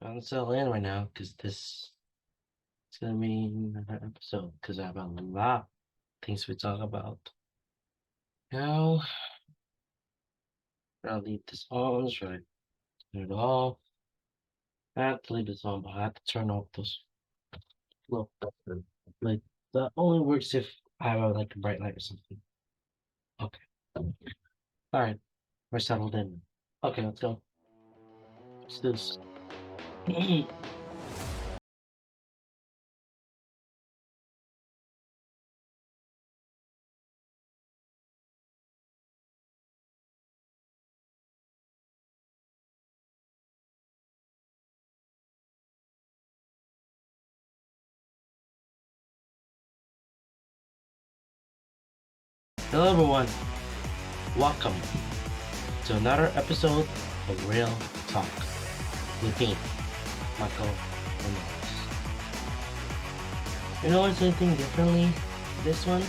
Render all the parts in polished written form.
I'm still in right now because this is gonna be another episode because I have a lot of things we talk about. Now, I'll leave this on, should I turn it off? I have to leave this on, but I have to turn off those little button. Like that only works if I have like a bright light or something. Okay. Alright, we're settled in. Okay, let's go. Let's do this. Hello everyone, welcome to another episode of Real Talk with me, Michael Ramirez. You notice anything differently this one?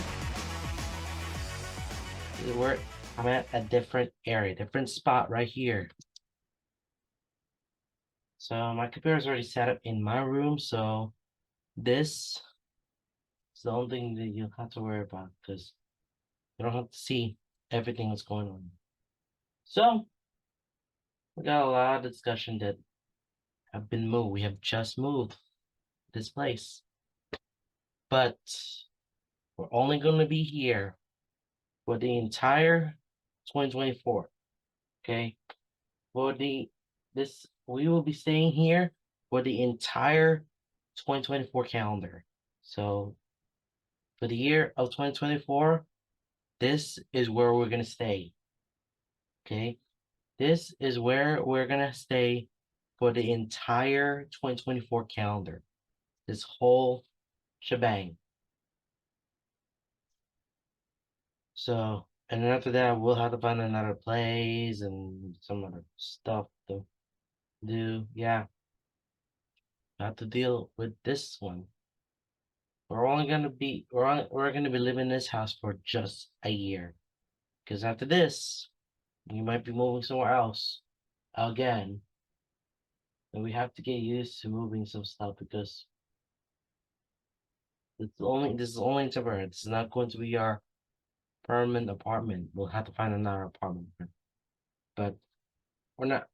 I'm at a different area, different spot right here. So my computer is already set up in my room, so this is the only thing that you'll have to worry about because you don't have to see everything that's going on. So we got a lot of discussion that have been moved. We have just moved this place, but we're only going to be here for the entire 2024. Okay, for the this we will be staying here for the entire 2024 calendar. So for the year of 2024, this is where we're gonna stay. Okay, this is where we're gonna stay for the entire 2024 calendar. This whole shebang. So, and then after that, we'll have to find another place and some other stuff to do. Yeah, have to deal with this one. We're gonna be living in this house for just a year. Because after this, you might be moving somewhere else again. And we have to get used to moving some stuff because this is only temporary. This is not going to be our permanent apartment. We'll have to find another apartment. But we're not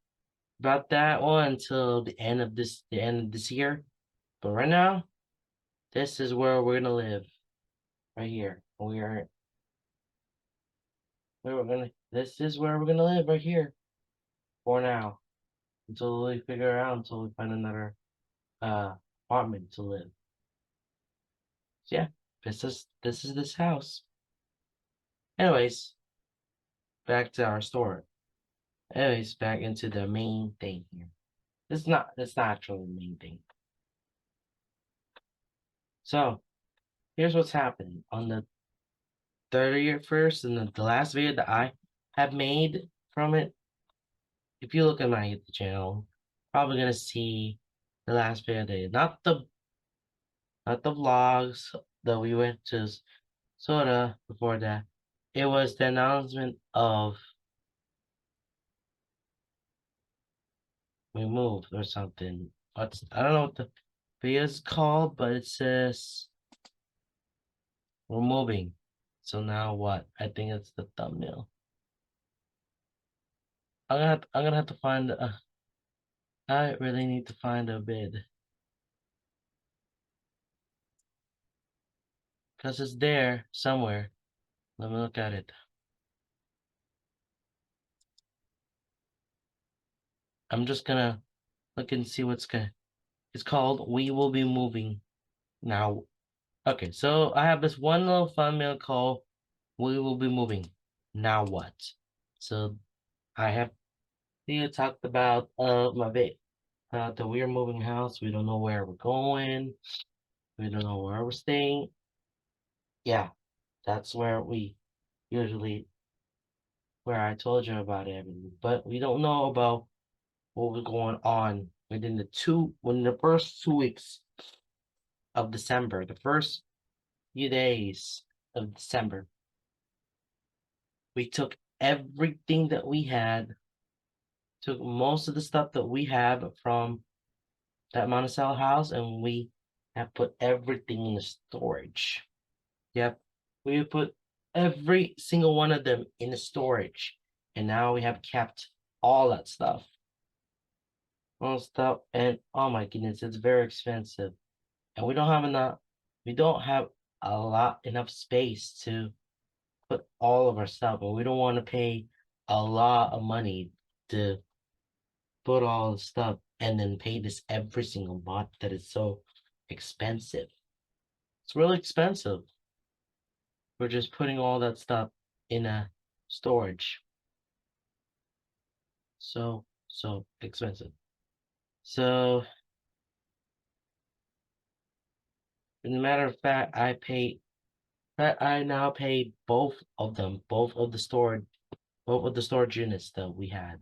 about that one until the end of this year. But right now, this is where we're gonna live. Right here. This is where we're gonna live right here for now. Until we find another apartment to live. So yeah, this is this house. Anyways, back to our story. Anyways, back into the main thing here. It's not actually the main thing. So here's what's happening. On the 31st and the last video that I have made from it, if you look at my YouTube channel, probably gonna see the last video day. Not the vlogs that we went to Soda before that. It was the announcement of we moved or something. I don't know what the video is called, but it says we're moving. So now what? I think it's the thumbnail. I'm gonna have to find I really need to find a bid. Because it's there somewhere. Let me look at it. I'm just gonna look and see what's gonna it's called We Will Be Moving Now. Okay, so I have this one little thumbnail called We Will Be Moving. Now what? So I have here talked about my bit. That we're moving house. We don't know where we're going. We don't know where we're staying. Yeah, that's where we usually where I told you about everything. But we don't know about what was going on within the first 2 weeks of December, the first few days of December. We took everything that we had, took most of the stuff that we have from that Monticello house, and we have put everything in the storage. Yep, we put every single one of them in the storage, and now we have kept all that stuff. All stuff, and oh my goodness, it's very expensive, and we don't have enough. We don't have enough space to put all of our stuff, and we don't want to pay a lot of money to put all the stuff and then pay this every single month that is so expensive. It's really expensive. We're just putting all that stuff in a storage. So expensive. So, in a matter of fact, I now pay both of them, both of the storage units that we had.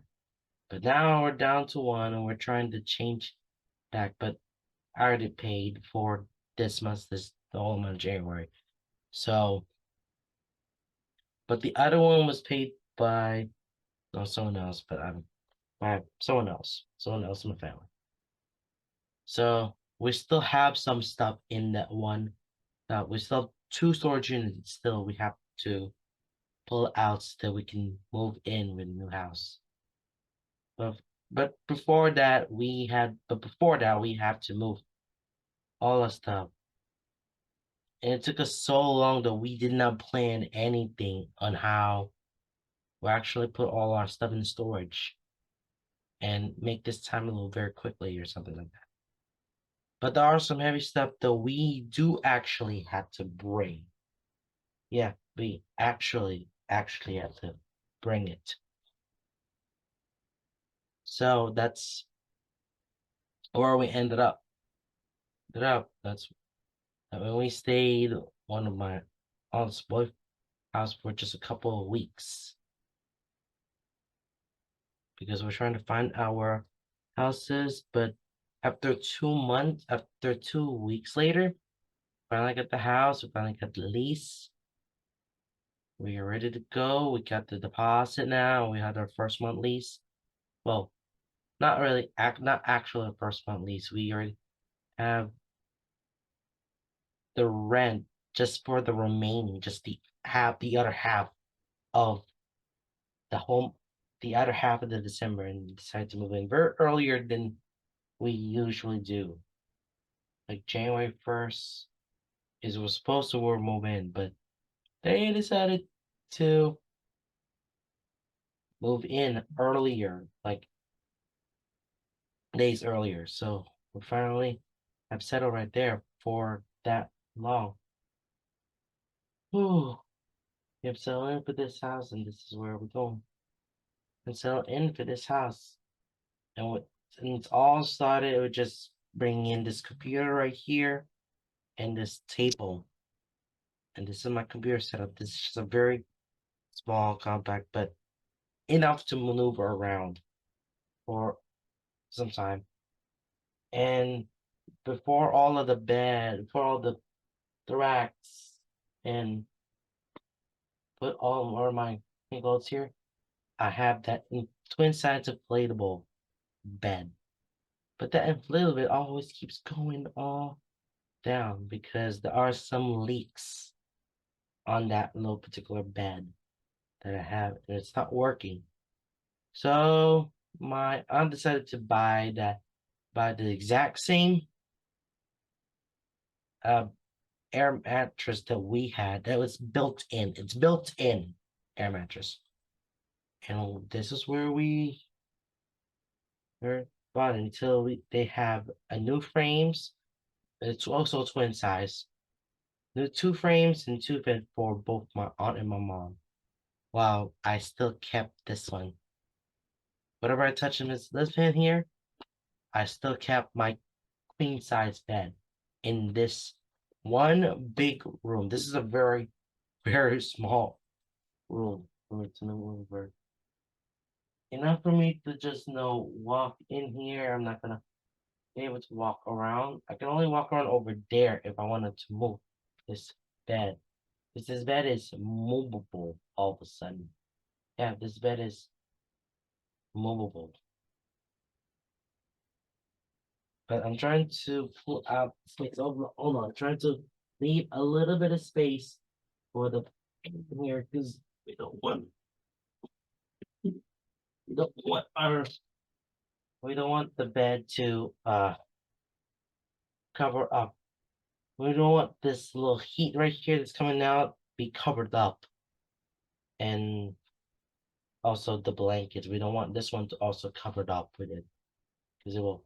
But now we're down to one and we're trying to change back, but I already paid for this month, the whole month of January. So, but the other one was paid by not someone else, but by someone else in the family. So we still have some stuff in that one. We still have two storage units. Still, we have to pull out so that we can move in with a new house. But before that we have to move all our stuff. And it took us so long that we did not plan anything on how we actually put all our stuff in storage and make this time a little very quickly or something like that. But there are some heavy stuff that we do actually have to bring. Yeah, we actually have to bring it. So that's where we ended up. That's when we stayed one of my aunt's boy house for just a couple of weeks because we're trying to find our houses. But after 2 weeks later, finally got the house. We finally got the lease. We are ready to go. We got the deposit now. We had our first month lease. Well, not actually a first month lease. We already have the rent just for the remaining, just the other half of the home, the other half of the December, and decided to move in very earlier than we usually do. Like January 1st is we're supposed to move in, but they decided to move in earlier, like days earlier. So we finally have settled right there for that long. Whew. We have settled in for this house, and this is where we're going. And settled in for this house. And it's all started with just bringing in this computer right here and this table. And this is my computer setup. This is just a very small, compact, but enough to maneuver around for some time. And before all the racks and put all of my clothes here, I have that twin size inflatable bed. But that inflatable bed always keeps going all down because there are some leaks on that little particular bed that I have, and it's not working. So my aunt decided to buy the exact same uh air mattress that we had that was built in. It's built in air mattress. And this is where we were bought until they have a new frames. It's also twin size. The two frames and two beds for both my aunt and my mom. Wow, I still kept this one. Whatever I touch in this pen here, I still kept my queen size bed in this one big room. This is a very, very small room for me to maneuver. Enough for me to just walk in here. I'm not gonna be able to walk around. I can only walk around over there if I wanted to move this bed. Because this bed is movable all of a sudden. Yeah, this bed is movable. But I'm trying to pull out space. Hold on. I'm trying to leave a little bit of space for the here because we don't want our we don't want the bed to cover up. We don't want this little heat right here that's coming out be covered up. And also the blankets. We don't want this one to also covered up with it. Because it will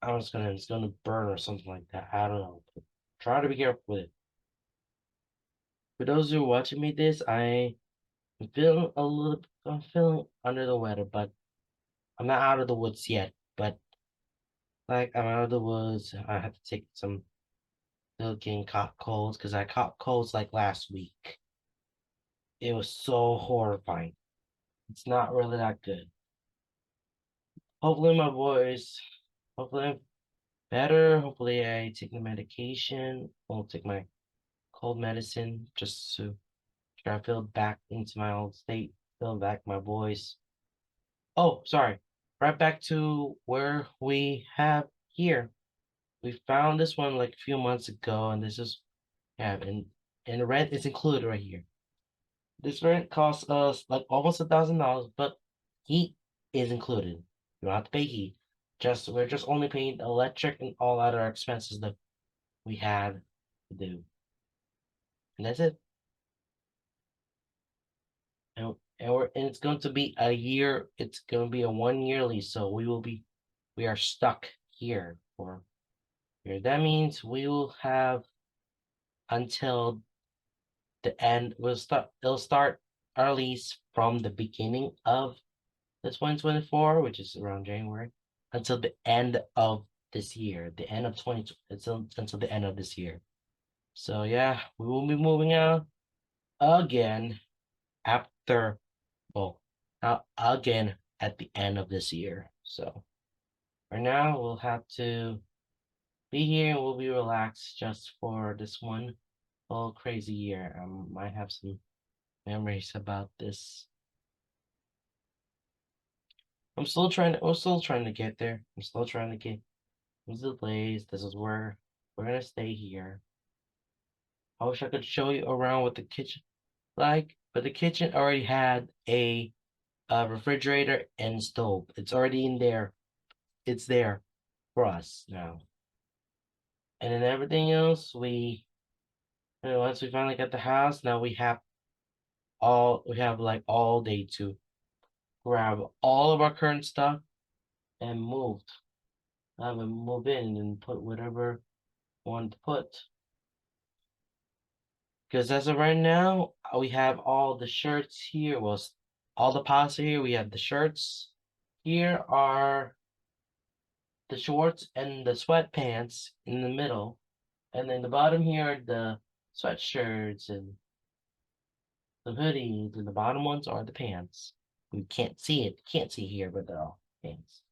it's gonna burn or something like that. I don't know. But try to be careful with it. For those who are watching me this, I'm feeling under the weather, but I'm not out of the woods yet. But like I'm out of the woods. I have to take some getting caught colds because I caught colds like last week. It was so horrifying. It's not really that good. Hopefully my voice, hopefully I'm better. Hopefully I take the medication. I'll take my cold medicine just to try to feel back into my old state, feel back my voice. Oh, sorry. Right back to where we have here. We found this one like a few months ago, and this is yeah, and the rent is included right here. This rent costs us like almost $1,000, but heat is included. You don't have to pay heat. We're just only paying electric and all other expenses that we had to do. And that's it. And it's going to be a year, it's gonna be a 1 year lease, so we are stuck here for here. That means we will have until the end. It'll start our lease from the beginning of the 2024, which is around January, until the end of this year, the end of 20 until the end of this year. So yeah, we will be moving out again after well, again at the end of this year. So for now, we'll have to be here and we'll be relaxed just for this one whole crazy year. I might have some memories about this. We're still trying to get there. I'm still trying to get this is the place. This is where we're gonna stay here. I wish I could show you around what the kitchen like, but the kitchen already had a refrigerator and stove. It's already in there. It's there for us now. And then everything else, once we finally got the house, now we have like all day to grab all of our current stuff and move in and put whatever we want to put. Because as of right now, we have all the shirts here. Well, all the pasta here. We have the shirts. Here are the shorts and the sweatpants in the middle. And then the bottom here are the sweatshirts and the hoodies. And the bottom ones are the pants. You can't see it. Can't see here, but they're all pants.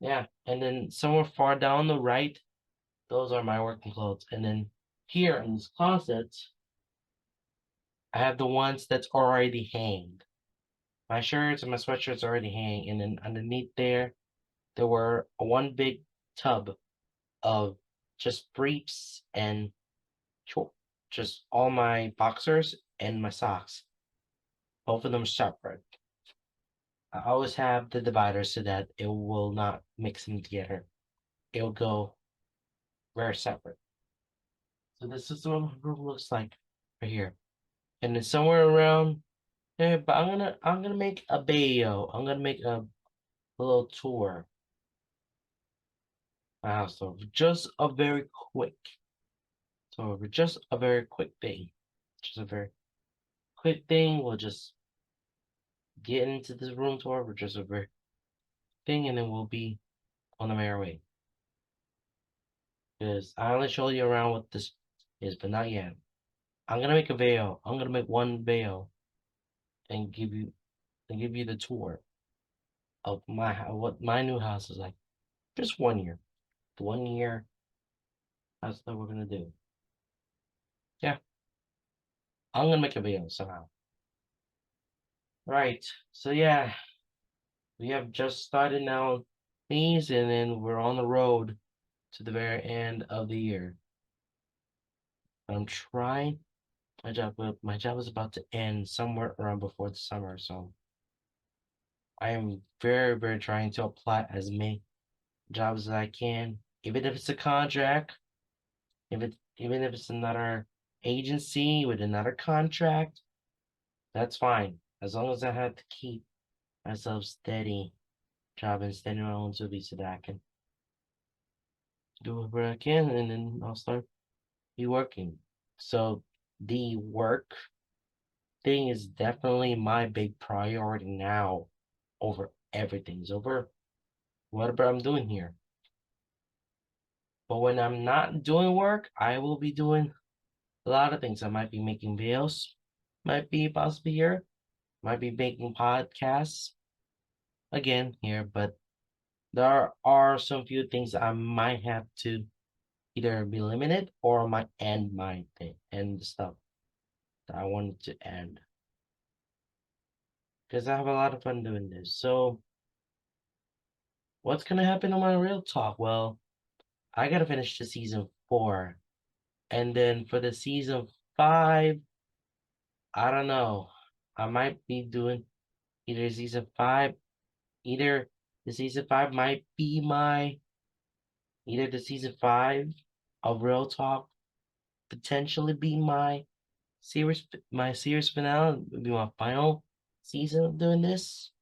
Yeah. And then somewhere far down the right, those are my working clothes. And then here in this closet, I have the ones that's already hanged. My shirts and my sweatshirts already hang, and then underneath there were one big tub of just briefs and just all my boxers and my socks. Both of them separate. I always have the divider so that it will not mix them together. It'll go very separate. So this is what my room looks like right here. And then somewhere around there, but I'm gonna make a video. I'm gonna make a little tour my house tour. Just a very quick tour. Just a very quick thing. Just a very quick thing. We'll just get into this room tour for just a very thing and then we'll be on the merry way. Because I only showed you around what this is, but not yet. I'm gonna make a video. I'm gonna make one video and give you the tour of what my new house is like. Just 1 year. The 1 year that's what we're gonna do. Yeah, I'm gonna make a video somehow. Right. So yeah, We have just started now these, and then we're on the road to the very end of the year. I'm trying my job, but my job is about to end somewhere around before the summer, so I am very trying to apply as many jobs as I can, even if it's a contract, even if it's another agency with another contract, that's fine. As long as I have to keep myself steady, job and steady my own to be so that I can do whatever I can, and then I'll start be working. So the work thing is definitely my big priority now over everything. It's over whatever I'm doing here. But when I'm not doing work, I will be doing a lot of things. I might be making videos, might be possibly here, might be making podcasts again here, but there are some few things I might have to either be limited or I might end my thing and stuff that I wanted to end. Because I have a lot of fun doing this. So what's gonna happen on my real talk? Well, I gotta finish the season 4. And then for the season 5, I don't know. I might be doing either season 5, either the season 5 might be my either the season 5 of Real Talk potentially be my series finale, would be my final season of doing this.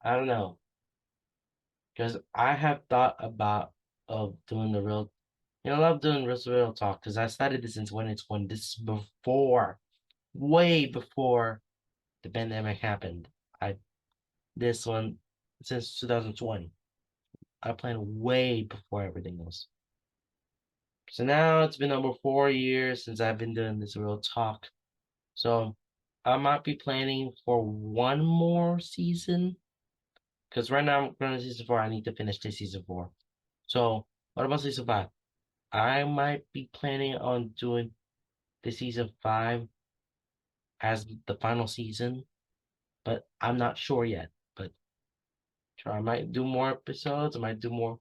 I don't know. Because I have thought about of doing the real I love doing real talk because I started this in 2020. This is before, way before the pandemic happened. I this one since 2020. I planned way before everything else. So now it's been over 4 years since I've been doing this real talk. So I might be planning for one more season. Because right now I'm going to season 4. I need to finish this season 4. So what about season 5? I might be planning on doing the season 5 as the final season, but I'm not sure yet. But sure, I might do more episodes, I might do more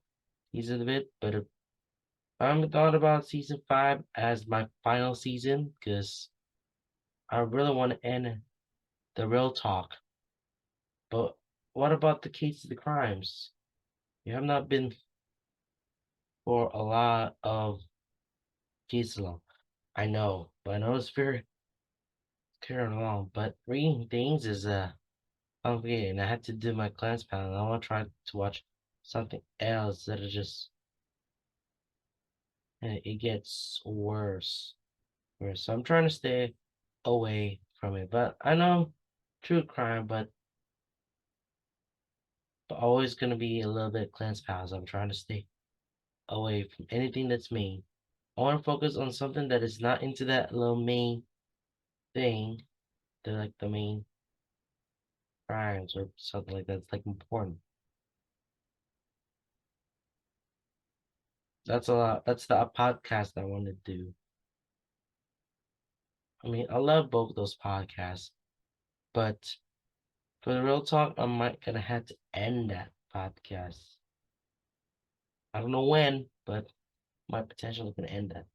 seasons of it, but if I'm thought about season 5 as my final season, because I really want to end the real talk. But what about the case of the crimes? You have not been for a lot of cases long. I know, but I know it's very carrying along. But reading things is okay, and I had to do my class panel. I want to try to watch something else that is just, and it gets worse. Worse. So I'm trying to stay away from it. But I know true crime, but always gonna be a little bit cleanse pals. I'm trying to stay away from anything that's main. I want to focus on something that is not into that little main thing. They're like the main crimes or something like that. It's like important. That's a lot. That's the podcast I want to do. I mean, I love both those podcasts, but for the real talk, I might gonna have to end that podcast. I don't know when, but my potential is gonna end that.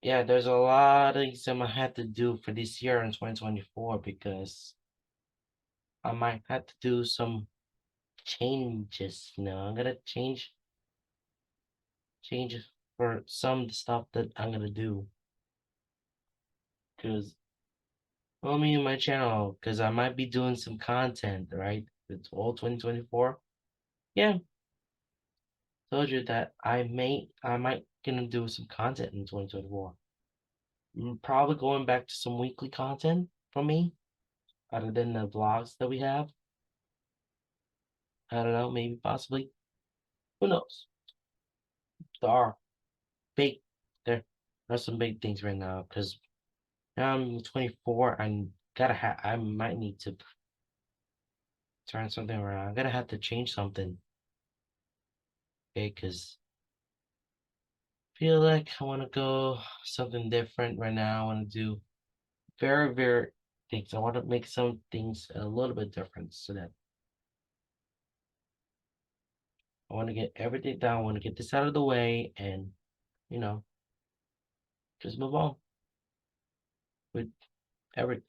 Yeah, there's a lot of things I'm gonna have to do for this year in 2024 because I might have to do some changes. I'm gonna change for some stuff that I'm gonna do because follow me on my channel because I might be doing some content, right? It's all 2024. Yeah, told you that I might gonna do some content in 2024. Probably going back to some weekly content from me, other than the vlogs that we have. I don't know, maybe possibly. Who knows? There are big there are some big things right now because now I'm 24 and I might need to turn something around. I'm gonna have to change something. Okay, because feel like I wanna go something different right now. I wanna do very things. I want to make some things a little bit different so that I want to get everything down. I want to get this out of the way and, you know, just move on with everything.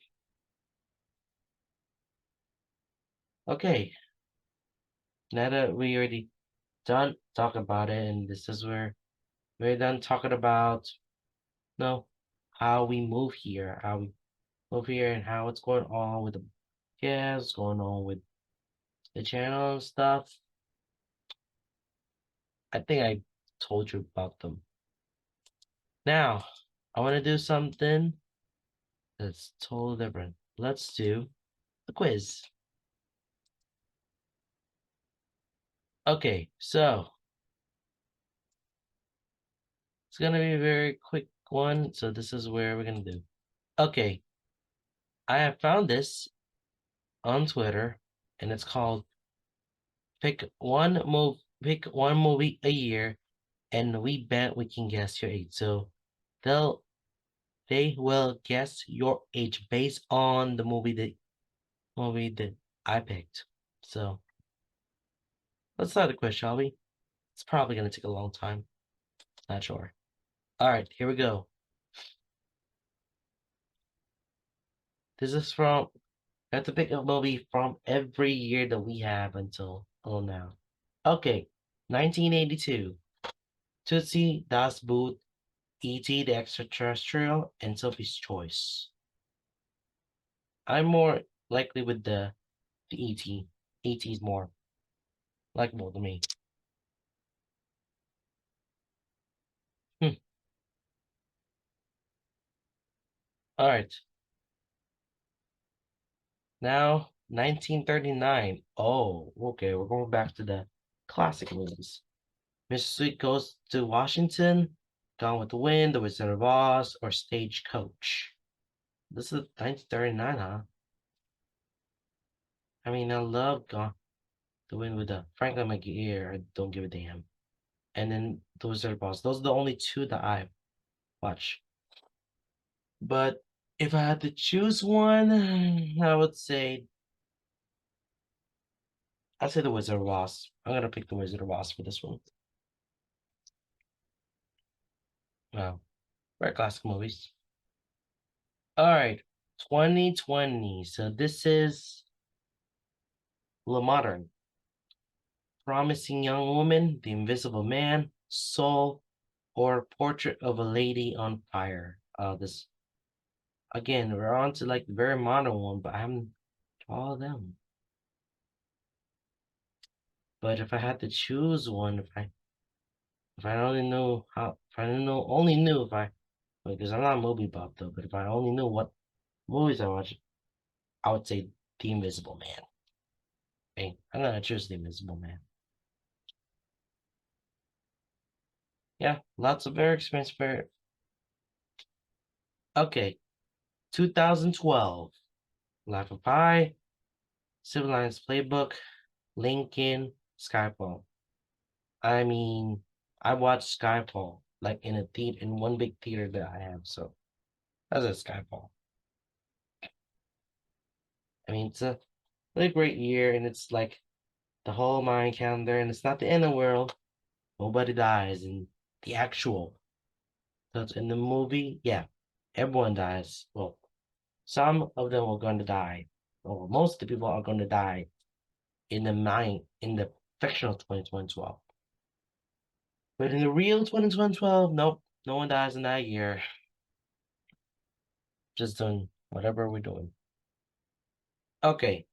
Okay, now that we already done talking about it, and this is where we're done talking about, you know, how we move here, and how it's going on with the what's going on with the channel and stuff. I think I told you about them. Now, I want to do something that's totally different. Let's do the quiz. Okay, so it's gonna be a very quick one. So this is where we're gonna do. Okay, I have found this on Twitter, and it's called pick one movie a year, and we bet we can guess your age. So they'll they will guess your age based on the movie that I picked. So let's start the quiz, shall we? It's probably gonna take a long time. Not sure. All right, here we go. This is from I have to pick a movie from every year that we have until now. Okay, 1982. Tootsie, Das Boot, E.T. the Extraterrestrial, and Sophie's Choice. I'm more likely with the E.T. E.T. is more likable to me. Hmm. All right. Now, 1939. Oh, okay. We're going back to the classic movies. Miss Sweet Goes to Washington, Gone with the Wind, The Wizard of Oz, or Stagecoach. This is 1939, huh? I mean, I love Gone the Wind with the Franklin McGear. I don't give a damn. And then The Wizard of Oz. Those are the only two that I watch. But if I had to choose one, I'd say The Wizard of Oz. I'm gonna pick The Wizard of Oz for this one. Wow, very classic movies. All right, 2020. So this is Le Modern. Promising Young Woman, The Invisible Man, Soul, or Portrait of a Lady on Fire. This again, we're on to like the very modern one, but I haven't all of them. But if I had to choose one, if I only knew how, if I know only knew if I, because I'm not a movie buff though, but if I only knew what movies I watch, I would say The Invisible Man. Hey, I'm gonna choose The Invisible Man. Yeah, lots of very expensive. Okay, 2012. Life of Pi, Civil Lines Playbook, Lincoln, Skyfall. I mean, I watched Skyfall like in a theater in one big theater that I have, so that's a Skyfall. I mean, it's a really great year, and it's like the whole Mayan calendar, and it's not the end of the world. Nobody dies in the actual. So it's in the movie, yeah, everyone dies. Well, some of them are going to die, or most of the people are going to die in the fictional 2012. But in the real 2012, nope, no one dies in that year. Just doing whatever we're doing. Okay,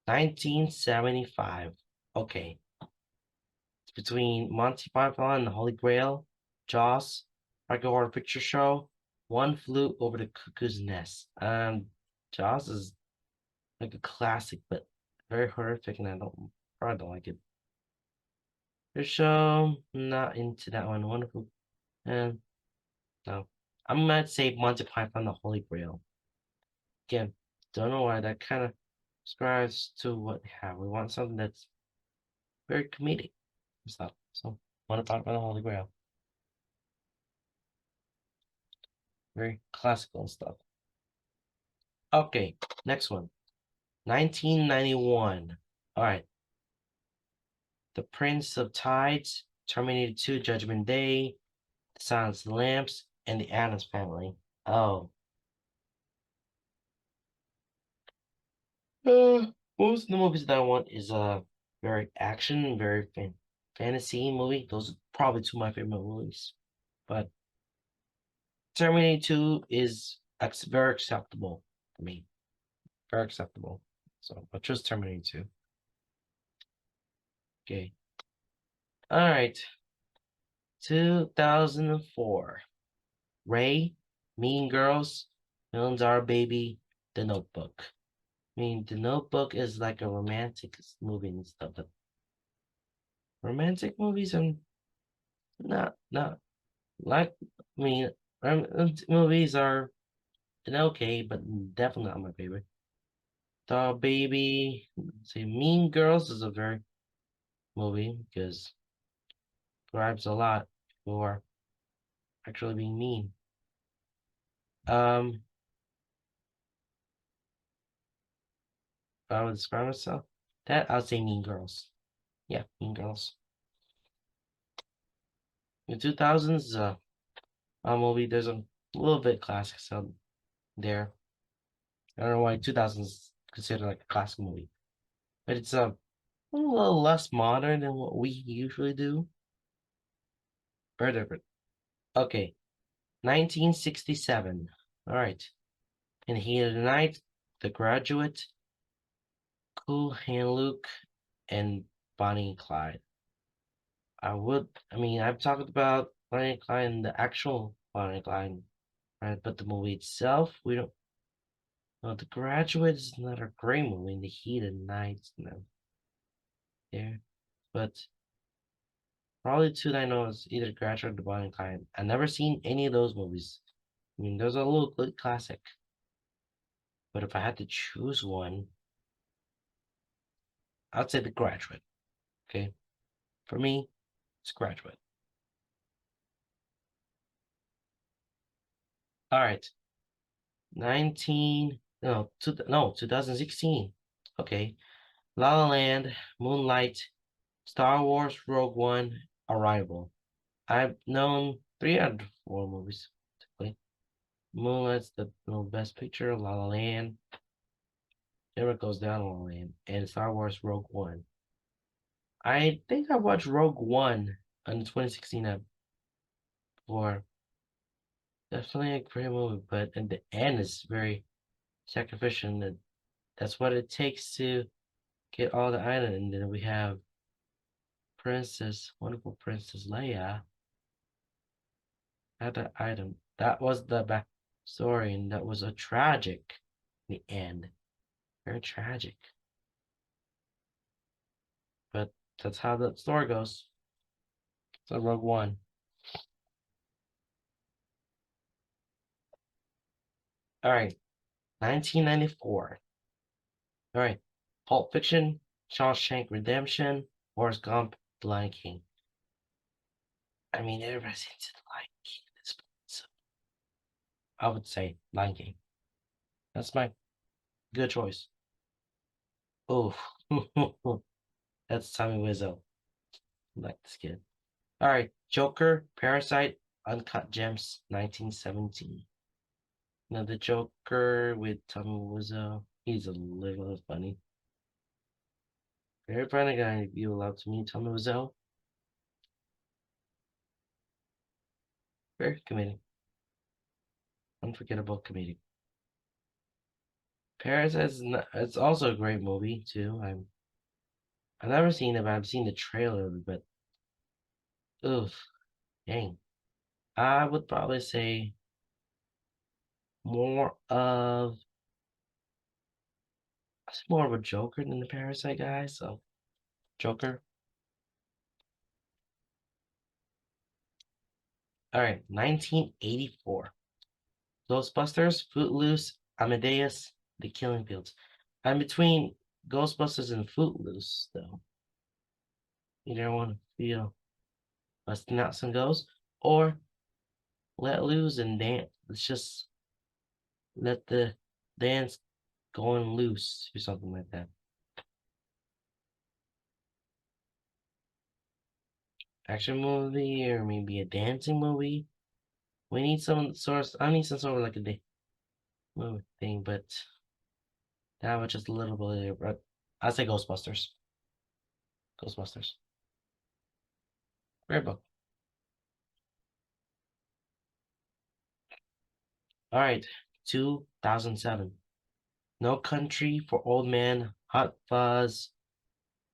1975. Okay, it's between Monty Python and the Holy Grail, Jaws, Rocky Horror Picture Show, One Flew Over the Cuckoo's Nest. Jaws is like a classic, but very horrific, and probably don't like it. Your show, not into that one. Wonderful, and no, I might say Monty Python, the Holy Grail. Again, don't know why that kind of describes to what we have. We want something that's very comedic and stuff. So, want to talk about the Holy Grail. Very classical stuff. Okay, next one. 1991. All right. The Prince of Tides, Terminator 2, Judgment Day, The Silence of the Lambs, and The Addams Family. Oh. Most of the movies that I want is very action, very fantasy movie. Those are probably two of my favorite movies. But Terminator 2 is very acceptable for me. Very acceptable. So I'll choose Terminator 2. Okay. All right. 2004. Ray, Mean Girls, Million Dollar Baby, The Notebook. I mean, The Notebook is like a romantic movie and stuff. But romantic movies are not like. I mean, movies are okay, but definitely not my favorite. The Baby, say Mean Girls is a very movie because describes a lot for actually being mean. Um, if I would describe myself, that I'll say Mean Girls. Yeah, Mean Girls. In 2000s, a movie. There's a little bit classics out there. I don't know why 2000s is considered like a classic movie, but it's a little less modern than what we usually do. Very different. Okay, 1967. All right. In the Heat of the Night, The Graduate, Cool Hand Luke, and Bonnie and Clyde. I mean, I've talked about Bonnie and Clyde and the actual Bonnie and Clyde, right? But the movie itself, we don't. Well, The Graduate is not a great movie. In the Heat of the Night, no, there. But probably two that I know is either Graduate or The Bonnie and Clyde. I've never seen any of those movies. I mean, those are a little good classic. But if I had to choose one, I'd say The Graduate. Okay, for me, it's Graduate. All right, no, 2016. Okay, La La Land, Moonlight, Star Wars, Rogue One, Arrival. I've known three out of four movies. Typically. Moonlight's the best picture. La La Land, Never Goes Down, La La Land, and Star Wars Rogue One. I think I watched Rogue One in 2016 before. Definitely a great movie, but at the end it's very sacrificial. And that's what it takes to get all the island. And then we have wonderful Princess Leia, had that item. That was the back story, and that was a tragic in the end. Very tragic. But that's how the story goes. So Rogue One. All right, 1994. All right, Pulp Fiction, Shawshank Redemption, Forrest Gump, The Lion King. I mean, everybody's into The Lion King at this point, so I would say Lion King. That's my good choice. Oh, that's Tommy Wiseau. I like this kid. All right, Joker, Parasite, Uncut Gems, 1917. Now the Joker with Tommy Wiseau. He's a little funny. Very funny guy. If you allowed to meet Tommy Wiseau, very comedic, unforgettable comedic. Parasite is not, it's also a great movie too. I've never seen it, but I've seen the trailer. But oof, dang. I would probably say more of more of a Joker than the Parasite guy. So Joker. All right, 1984. Ghostbusters, Footloose, Amadeus, The Killing Fields. I'm between Ghostbusters and Footloose, though. Either one feel busting out some ghosts, or let loose and dance. Let's just let the dance going loose or something like that. Action movie or maybe a dancing movie. We need some source. I need some sort of like a day movie thing, but that was just a little bit. But I say Ghostbusters. Ghostbusters. Great book. All right, 2007. No Country for Old Men, Hot Fuzz,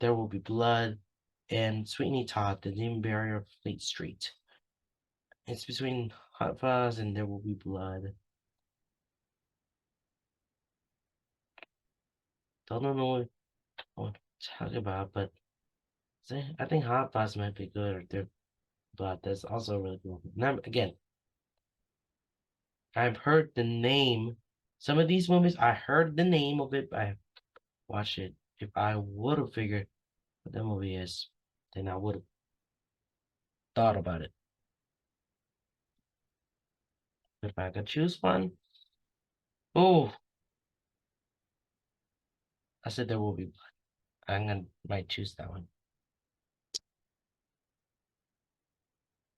There Will Be Blood, and Sweeney Todd, The Demon Barrier of Fleet Street. It's between Hot Fuzz and There Will Be Blood. Don't know what to talk about, but I think Hot Fuzz might be good, or there, but that's also really cool. Now, again, I've heard the name. Some of these movies, I heard the name of it, but I watched it. If I would have figured what that movie is, then I would have thought about it. If I could choose one, oh, I said There Will Be Blood. I'm gonna might choose that one.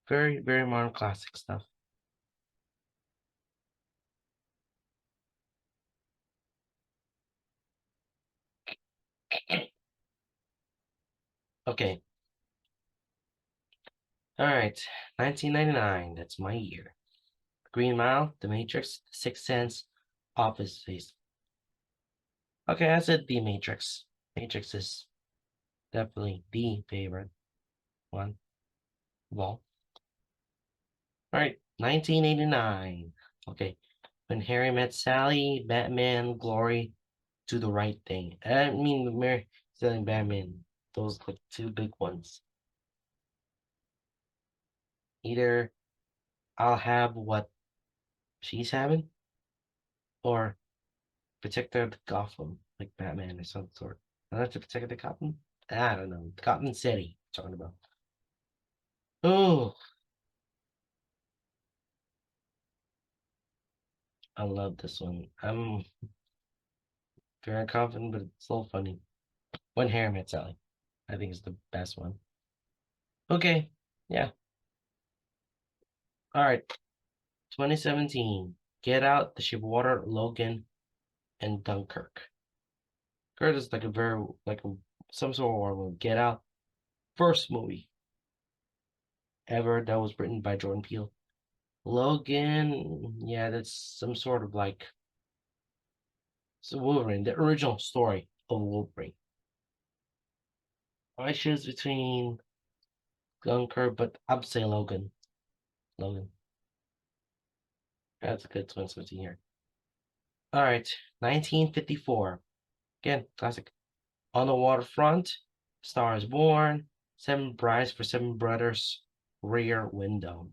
Very, very modern classic stuff. Okay. All right. 1999. That's my year. Green Mile, The Matrix, Sixth Sense, Office Space. Okay, I said The Matrix. Matrix is definitely the favorite one of all. All right. 1989. Okay. When Harry Met Sally, Batman, Glory, Do the Right Thing. I mean, Mary Sally, Batman. Those like two big ones. Either I'll have what she's having, or Protector of Gotham, like Batman or some sort. I have to protect the Gotham. I don't know. Gotham City. Talking about. Oh, I love this one. I'm very confident, but it's so funny. When Harry Met Sally, I think is the best one. Okay, yeah. All right. 2017. Get Out, The Shape of Water, Logan, and Dunkirk. Kurt is like a very like a, some sort of war movie. Get Out, first movie ever that was written by Jordan Peele. Logan, yeah, that's some sort of like Wolverine, the original story of Wolverine. I choose between Dunkirk, but I'd say Logan. Logan. That's a good 2017 here. All right, 1954. Again, classic. On the Waterfront, Star is Born, Seven Brides for Seven Brothers, Rear Window.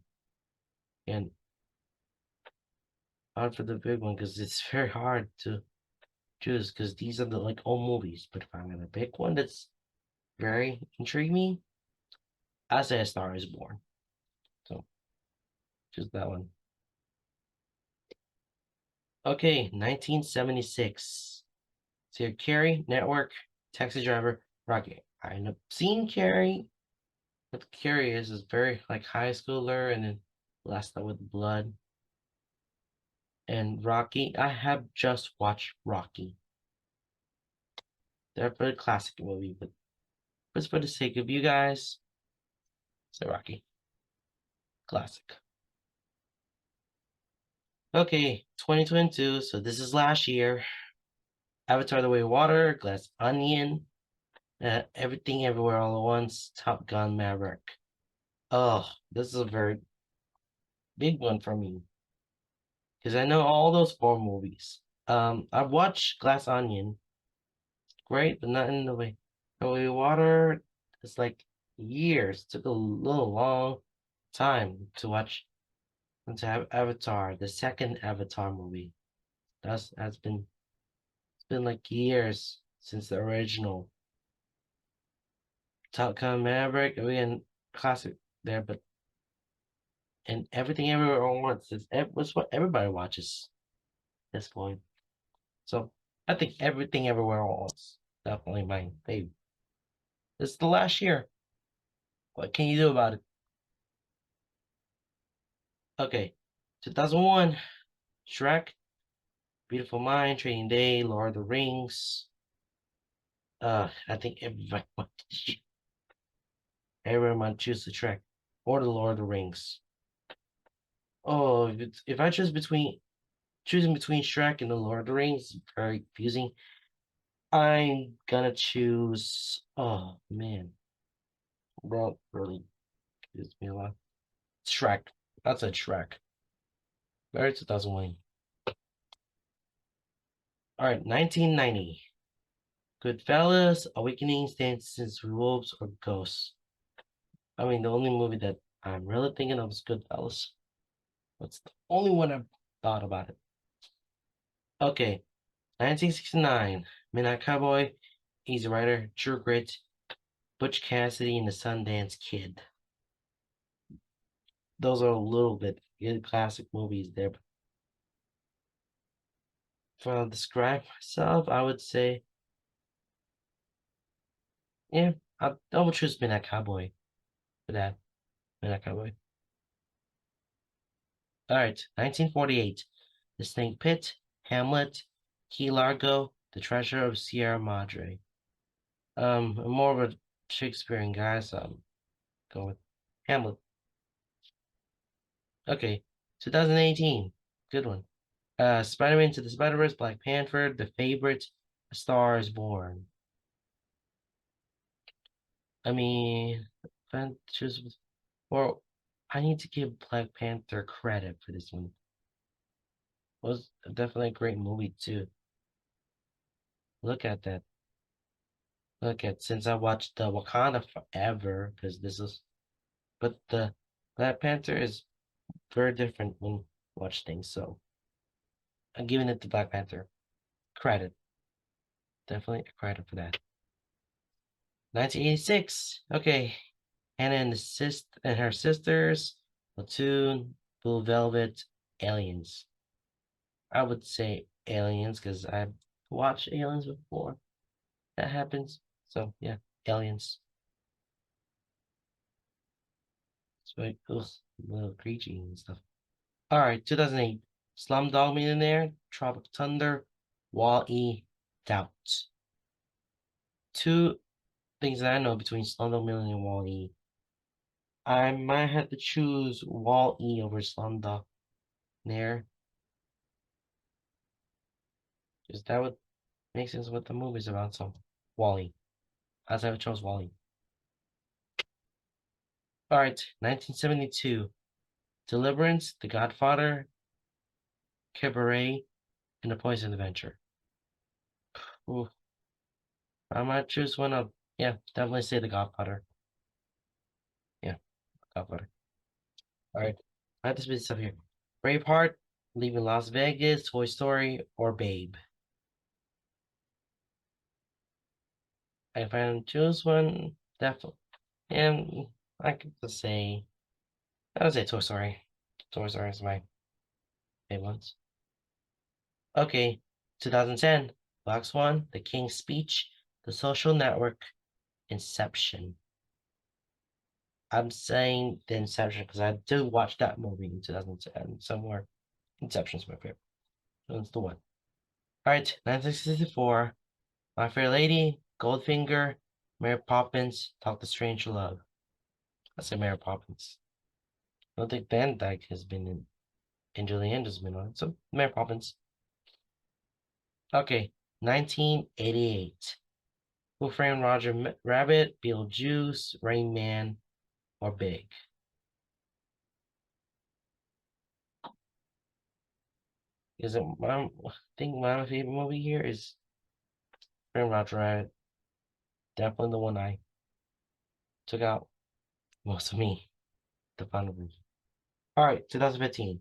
And hard for the big one because it's very hard to choose because these are the like old movies. But if I'm gonna pick one that's very intriguing me, I say A Star is Born. So choose that one. Okay, 1976. So Carrie, Network, Taxi Driver, Rocky. I end up seeing Carrie. But Carrie is very like high schooler and then Last Night with Blood. And Rocky, I have just watched Rocky. They're a very classic movie, but just for the sake of you guys, say Rocky. Classic. Okay, 2022. So this is last year. Avatar: The Way of Water, Glass Onion, Everything Everywhere All at Once, Top Gun Maverick. Oh, this is a very big one for me because I know all those four movies. I've watched Glass Onion, great, but not in the way of water. It's like years. Took a little long time to watch and to have Avatar, the second Avatar movie. That's has been it's been like years since the original. Top Gun Maverick, again, classic there, but and Everything Everywhere All at Once is what's what everybody watches at this point. So I think Everything Everywhere All is definitely my favorite. It's the last year. What can you do about it? Okay, 2001, Shrek, Beautiful Mind, Training Day, Lord of the Rings. I think everyone might choose the Shrek or the Lord of the Rings. Oh, if I choosing between Shrek and the Lord of the Rings, very confusing. I'm gonna choose. Oh man, bro, really confused me a lot. Shrek. That's a Shrek. Very 2001. All right, 1990. Goodfellas, Awakening, Dances with Wolves, or Ghosts. I mean, the only movie that I'm really thinking of is Goodfellas. That's the only one I've thought about it. Okay, 1969. Midnight Cowboy, Easy Rider, True Grit, Butch Cassidy, and the Sundance Kid. Those are a little bit good classic movies there. If I'll describe myself, I would say, yeah, I would choose Midnight Cowboy for that. Midnight Cowboy. All right, 1948. The Snake Pit, Hamlet, Key Largo, The Treasure of Sierra Madre. I'm more of a Shakespearean guy, so I'm going with Hamlet. Okay, 2018. Good one. Spider-Man to the Spider-Verse, Black Panther, The Favorite, A Star is Born. I mean, choose, or I need to give Black Panther credit for this one. It was definitely a great movie too. Look at that. Look at since I watched the Wakanda Forever, because this is, but the Black Panther is very different when watch things. So I'm giving it to Black Panther credit. Definitely credit for that. 1986. Okay, Hannah and her sisters, Platoon, Blue Velvet, Aliens. I would say Aliens because I've watched Aliens before. That happens. So yeah, Aliens. So it goes a little creepy and stuff. All right, 2008. Slumdog Millionaire, Tropic Thunder, Wall-E, Doubt. Two things that I know between Slumdog Millionaire and Wall-E. I might have to choose Wall-E over Slumdog Millionaire, because that would make sense what the movie's about. So, Wall-E. As I chose Wall-E. All right, 1972. Deliverance, The Godfather, Cabaret, and The Poison Adventure. Ooh, I might choose one of, yeah, definitely say The Godfather. Yeah, Godfather. All right, I have to spit stuff here. Braveheart, Leaving Las Vegas, Toy Story, or Babe. If I choose one, definitely. And I could just say, I would say Toy Story. Toy Story is my favorite ones. Okay, 2010, Black Swan, The King's Speech, The Social Network, Inception. I'm saying The Inception because I did watch that movie in 2010 somewhere. Inception's my favorite. That's the one. All right, 1964, My Fair Lady, Goldfinger, Mary Poppins, Doctor Strangelove. I say Mary Poppins. I don't think Van Dyke has been in, and Julianne has been on it, so Mary Poppins. Okay, 1988. Who Framed Roger Rabbit, Beetlejuice, Rain Man, or Big? Is it I think my favorite movie here is Framed Roger Rabbit. Definitely the one I took out most of me, the final version. All right, 2015.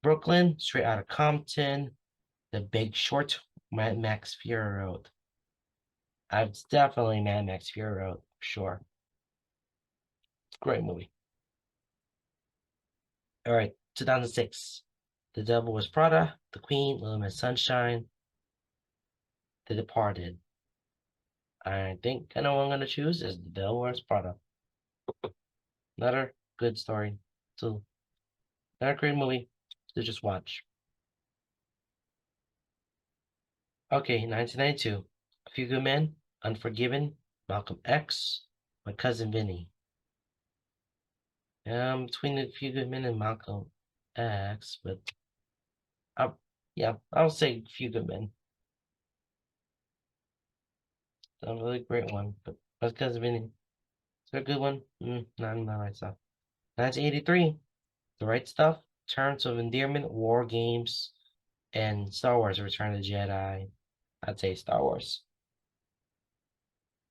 Brooklyn, Straight Outta Compton, The Big Short, Mad Max Fury Road. It's definitely Mad Max Fury Road, for sure. Great movie. All right, 2006. The Devil Wears Prada, The Queen, Little Miss Sunshine, The Departed. I think I know what I'm gonna choose is The Devil Wears Prada. Another good story. So, not a great movie to just watch. Okay, 1992. A Few Good Men, Unforgiven, Malcolm X, My Cousin Vinny. Between A Few Good Men and Malcolm X, but yeah, I'll say A Few Good Men. A really great one, but My Cousin Vinny. Is that a good one? Not right stuff. 1983. The Right Stuff, Terms of Endearment, War Games, and Star Wars: Return of the Jedi. I'd say Star Wars.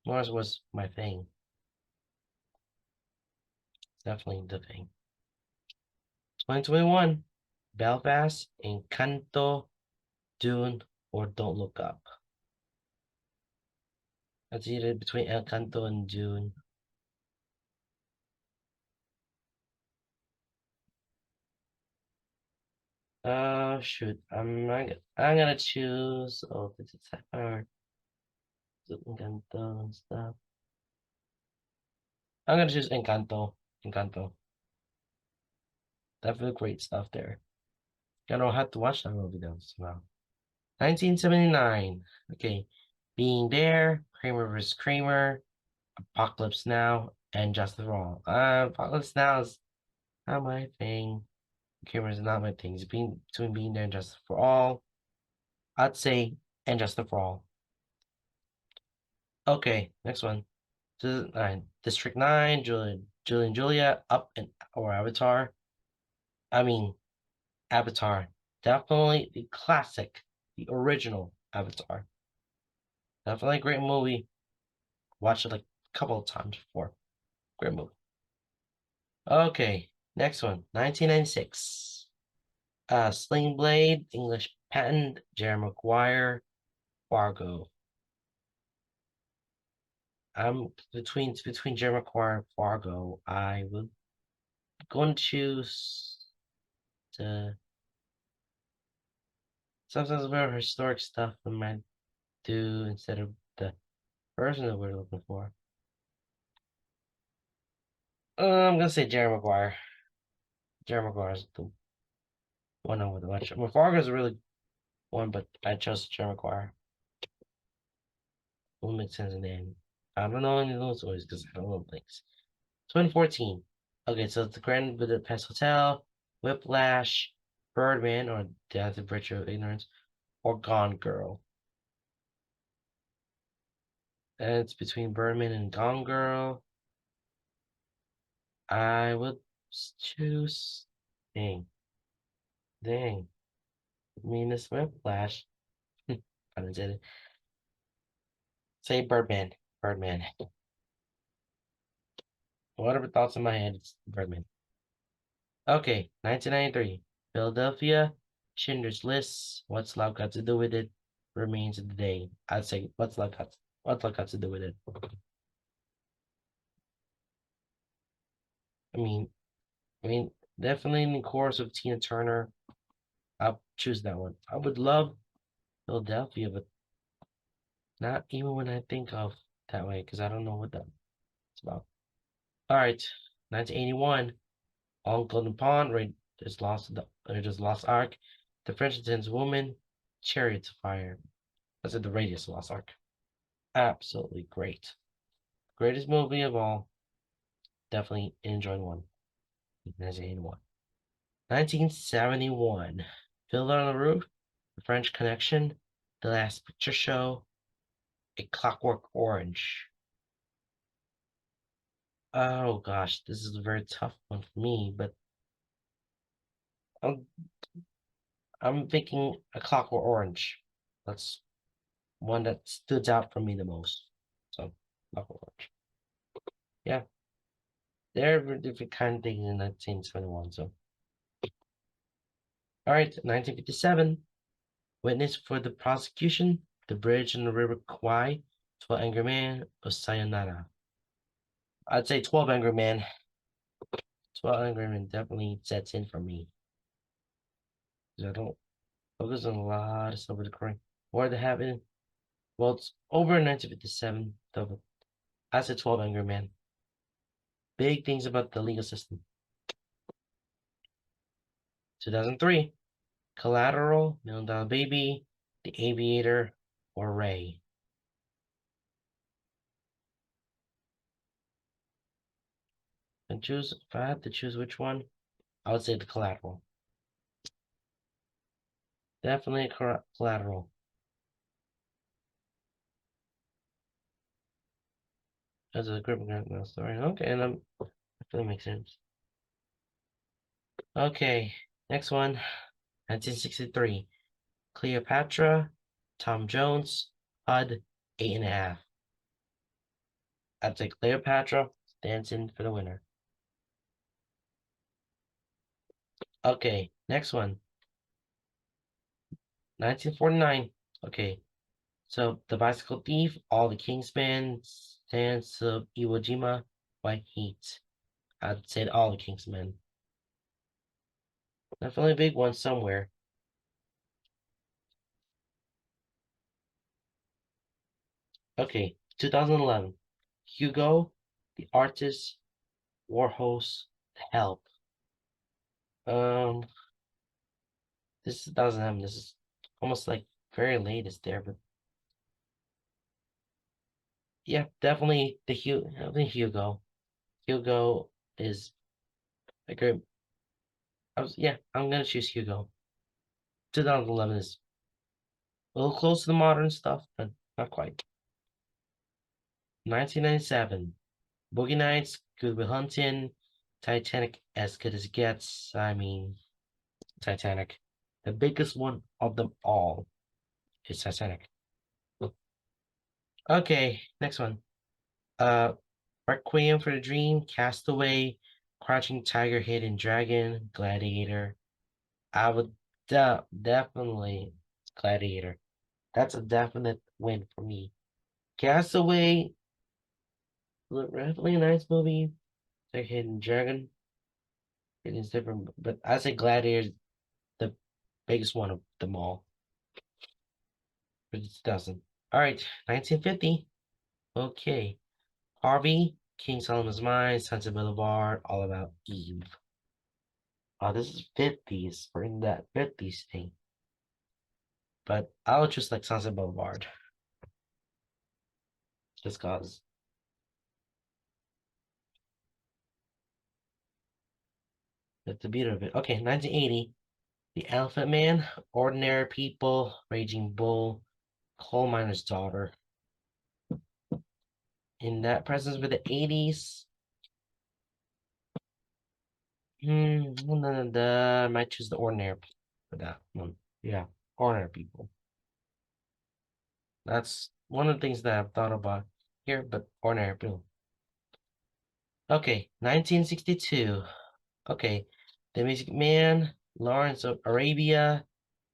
Wars was my thing. Definitely the thing. 2021. Belfast, Encanto, Dune, or Don't Look Up. That's either between Encanto and Dune. Shoot. I'm gonna choose. Oh, this is hard. Encanto and stuff. I'm gonna choose Encanto. Encanto. Definitely great stuff there. I don't have to watch that movie though. So. 1979. Okay. Being There, Kramer vs. Kramer, Apocalypse Now, and Justice for All. Apocalypse Now is not my thing. Kramer is not my thing. It's between Being There and Justice for All. I'd say and Justice for All. Okay, next one. 2009. District 9, Julian Julia, Up and or Avatar. I mean, Avatar. Definitely the classic, the original Avatar. Definitely a great movie. Watched it like a couple of times before. Great movie. Okay, next one. 1996. Sling Blade, English Patent, Jerry Maguire, Fargo. I'm between Jerry Maguire and Fargo. I would go and choose the sometimes more historic stuff we might do instead of the person that we're looking for. I'm gonna say Jerry Maguire. Jerry Maguire is the one I would watch. Well, Fargo is a really one, but I chose Jerry Maguire. Will make sense in the end. I don't know any of those stories because I don't know things. 2014. Okay, so it's the Grand Budapest Hotel, Whiplash, Birdman, or Death of Virtue of Ignorance, or Gone Girl. And it's between Birdman and Gone Girl. I would choose. Dang. Dang. I mean, it's Whiplash. I didn't say it. Say Birdman. Birdman. Whatever thoughts in my head, it's Birdman. Okay, 1993. Philadelphia, Schindler's List, What's Love Got to Do with It, Remains of the Day. I'd say What's Love Got to Do with It. I mean, I mean, definitely in the chorus of Tina Turner. I'll choose that one. I would love Philadelphia, but not even when I think of that way, because I don't know what that's about. All right, 1981. On Golden Pond, Raiders Lost Ark, The French Intense Woman, Chariots of Fire. That's at the Radius Lost Ark. Absolutely great. Greatest movie of all. Definitely enjoyed one. 1981. 1971. Fiddler on the Roof, The French Connection, The Last Picture Show, A Clockwork Orange. Oh gosh, this is a very tough one for me, but I'm I'm thinking A Clockwork Orange. That's one that stood out for me the most. So Clockwork Orange. Yeah, they're different kind of things in 1971. So all right, 1957. Witness for the prosecution, The Bridge in the River Kwai, 12 Angry Men, or Sayonara. I'd say 12 Angry Men. 12 Angry Men definitely sets in for me. Because I don't focus on a lot of stuff with the crime. What happened? Well, it's over in 1957. As a 12 Angry Men. Big things about the legal system. 2003. Collateral, Million Dollar Baby, The Aviator, or Ray. And choose, if I had to choose which one, I would say The Collateral. Definitely Collateral. As a group of story. Okay, and that makes sense. Okay, next one. 1963. Cleopatra, Tom Jones, HUD, 8.5. I'd say Cleopatra, dancing for the winner. Okay, next one. 1949. Okay, so The Bicycle Thief, All the Kingsmen, Sands of Iwo Jima, White Heat. I'd say All the Kingsmen. Definitely a big one somewhere. Okay, 2011. Hugo, The Artist, Warhorse, Help. Um, this is 2011. This is almost like very late is there, but yeah, definitely definitely Hugo. Hugo is a great. Yeah, I'm gonna choose Hugo. 2011 is a little close to the modern stuff, but not quite. 1997. Boogie Nights, Good Will Hunting, Titanic, As Good as It Gets. I mean, Titanic. The biggest one of them all is Titanic. Okay, next one. Uh, Requiem for the Dream, Castaway, Crouching Tiger, Hidden Dragon, Gladiator. I would definitely Gladiator. That's a definite win for me. Castaway, definitely a nice movie. Like Hidden Dragon, it is different, but I say Gladiator is the biggest one of them all. But it doesn't. All right, 1950. Okay, Harvey, King Solomon's Mines, Sunset Boulevard, All About Eve. Oh, this is 50s. We're in that 50s thing. But I would just like Sunset Boulevard. Just cause. That's the beauty of it. Okay, 1980. The Elephant Man, Ordinary People, Raging Bull, Coal Miner's Daughter. In that presence with the 80s. I might choose the Ordinary People for that one. Yeah, Ordinary People. That's one of the things that I've thought about here, but Ordinary People. Okay, 1962. Okay, The Music Man, Lawrence of Arabia,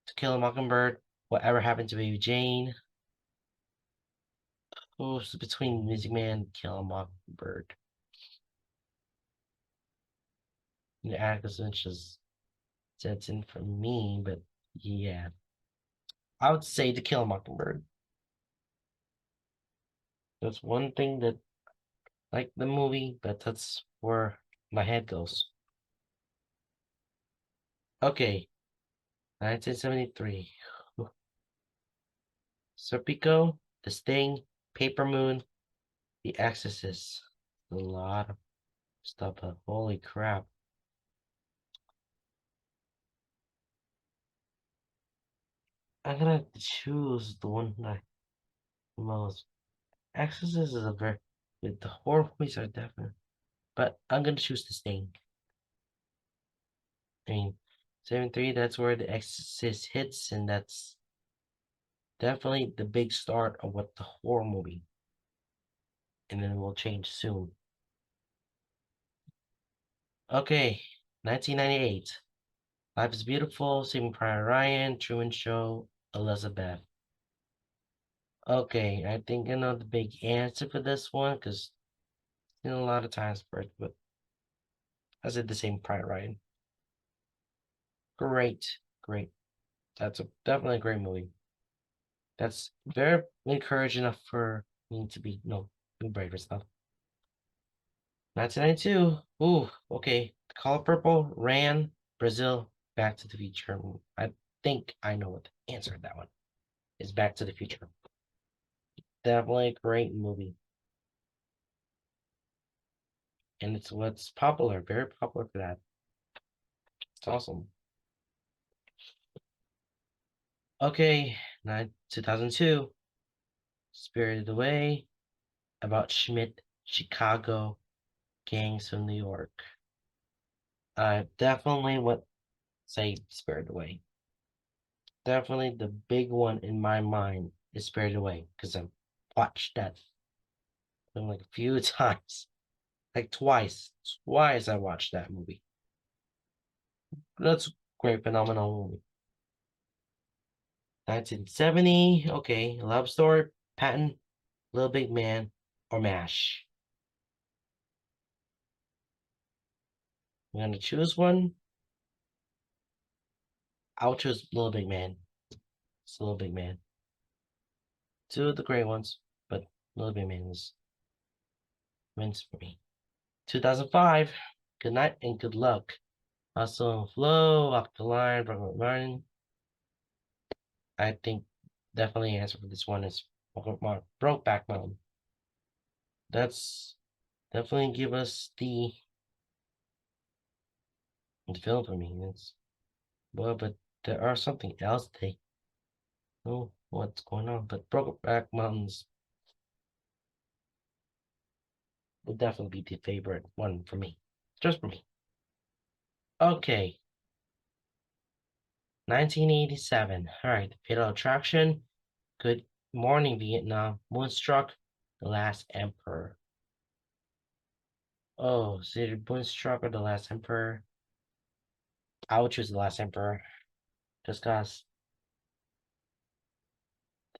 To Kill a Mockingbird, Whatever Happened to Baby Jane. Who's between Music Man and Kill a Mockingbird? The Atticus Finch is sets in for me, but yeah. I would say To Kill a Mockingbird. That's one thing that like the movie, but that's where my head goes. Okay, 1973. Serpico, The Sting, Paper Moon, The Exorcist. A lot of stuff, but holy crap. I'm gonna have to choose the one that I most. Exorcist is a very the horror movies are definite, but I'm gonna choose The Sting. I mean, 73. That's where The Exorcist hits, and that's definitely the big start of what the horror movie, and then it will change soon. Okay, 1998. Life is Beautiful, Saving Private Ryan, Truman Show, Elizabeth. Okay, I think I know the big answer for this one because you know a lot of times for it, but I said the same Private Ryan. Great, great. That's definitely a great movie. That's very encouraging enough for me to be be brave and stuff. 1992. Ooh, okay. The Color Purple, Ran, Brazil, Back to the Future. I think I know what the answer to that one is. Back to the Future. Definitely a great movie. And it's what's popular, very popular for that. It's awesome. Okay, 2002, Spirited Away, about Schmidt, Chicago, gangs from New York. Definitely what say Spirited Away. Definitely the big one in my mind is Spirited Away because I've watched that film like a few times, like twice. Twice I watched that movie. That's a great, phenomenal movie. 1970. Okay, Love Story, Patton, Little Big Man, or MASH. I'm gonna choose one. I'll choose Little Big Man. It's Little Big Man. Two of the great ones, but Little Big Man wins for me. 2005. Good night and good luck. Hustle and Flow, Walk the Line, Brokeback Mountain. I think definitely the answer for this one is Brokeback Mountain. That's definitely give us the film for me. It's well, but there are something else they know what's going on. But Brokeback Mountains would definitely be the favorite one for me. Just for me. Okay. 1987. Alright, Fatal Attraction. Good Morning Vietnam. Moonstruck. The Last Emperor. Oh, is it Moonstruck or The Last Emperor? I would choose The Last Emperor. Just cause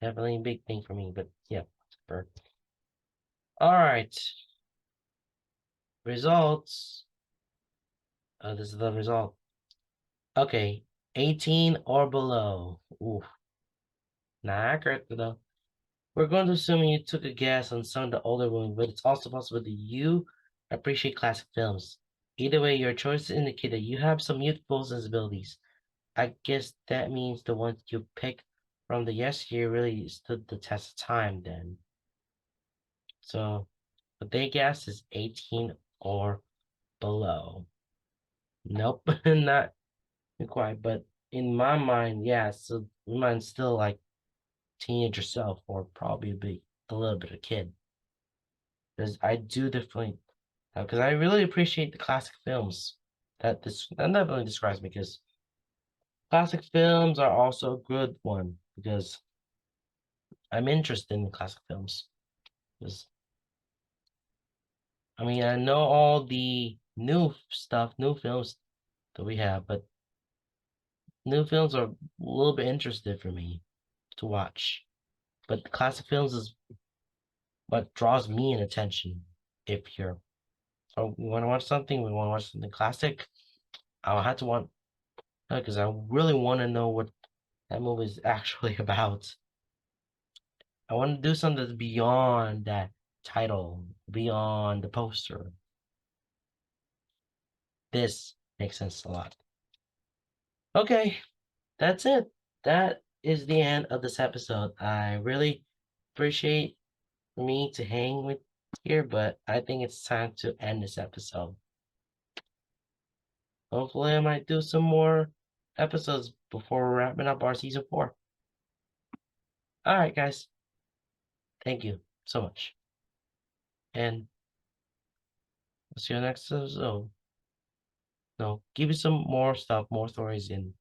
definitely a big thing for me, but yeah, Emperor. Alright. Results. This is the result. Okay. 18 or below. Ooh. Not accurate though. We're going to assume you took a guess on some of the older movies, but it's also possible that you appreciate classic films. Either way, your choices indicate that you have some youthful sensibilities. I guess that means the ones you picked from the yesteryear really stood the test of time then. So, what they guess is 18 or below. Nope, not quite, but in my mind, yeah, so mine's still like teenager self or probably be a little bit of kid. Because I do definitely, because I really appreciate the classic films that definitely describes me because classic films are also a good one because I'm interested in classic films. Because I mean, I know all the new stuff, new films that we have, but new films are a little bit interested for me to watch. But the classic films is what draws me in attention. If you're, oh, we want to watch something, we want to watch something classic, I'll have to want, because I really want to know what that movie is actually about. I want to do something that's beyond that title, beyond the poster. This makes sense a lot. Okay, that's it. That is the end of this episode. I really appreciate me to hang with here, but I think it's time to end this episode. Hopefully, I might do some more episodes before wrapping up our season 4. All right, guys. Thank you so much. And I'll see you next episode. No, give you some more stuff, more stories in